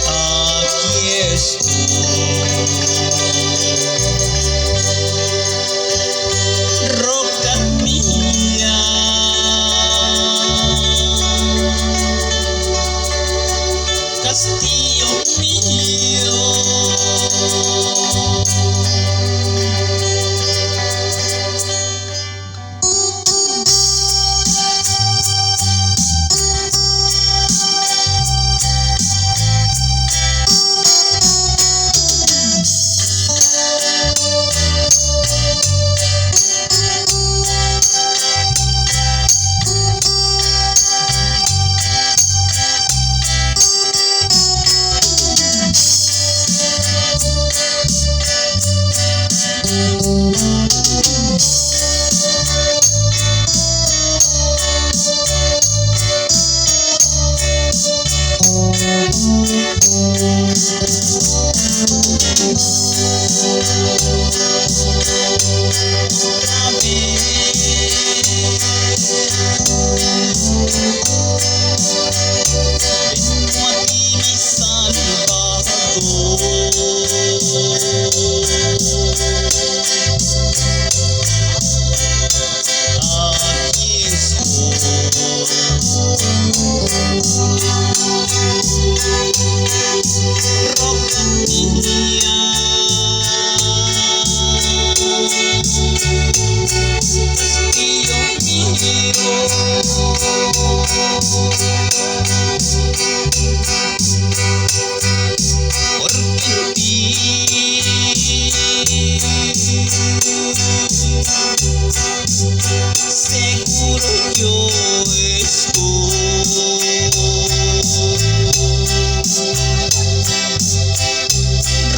Aquí estoy, roca mía, castillo mío. Seguro yo estoy,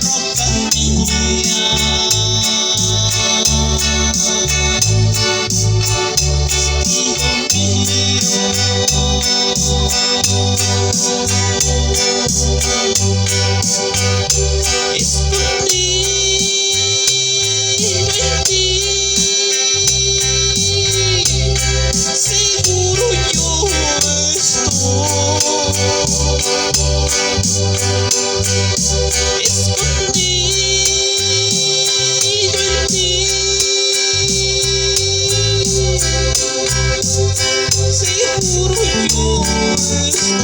roca mía, castillo mío. Escondido en ti, seguro yo estoy, escondido en ti, seguro yo estoy,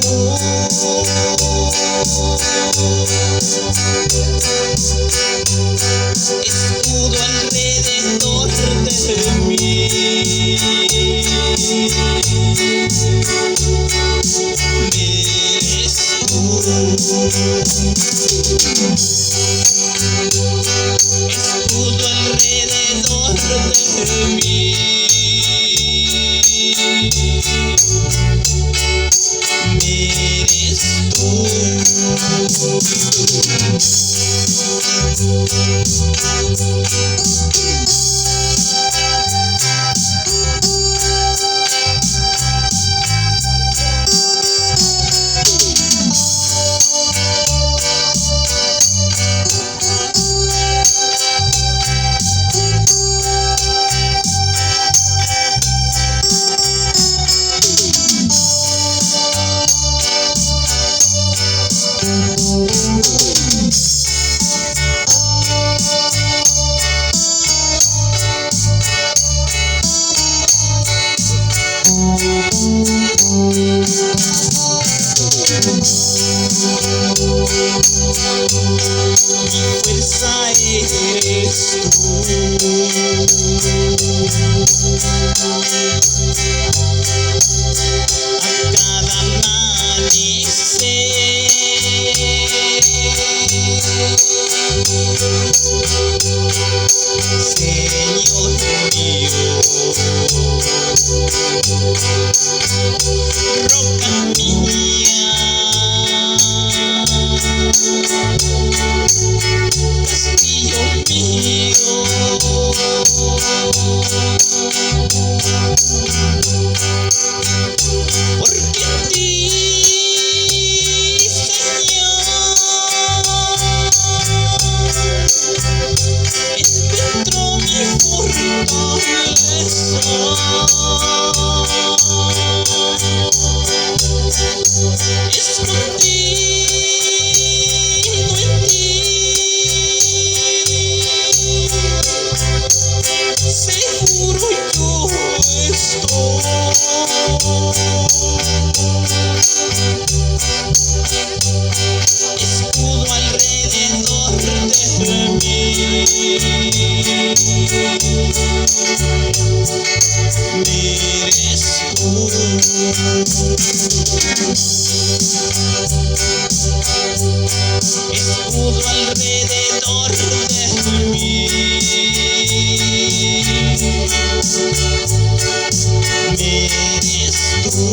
escudo alrededor de mí, eres tú, escudo alrededor de mí, eres tú. Mi fuerza eres tú, a cada amanecer, Señor mío, roca mía, castillo mío. Porque en ti, Señor, encuentro mi fortaleza. Seguro yo escudo alrededor de mí. Eres tú. Escudo alrededor de mí. Eres tú.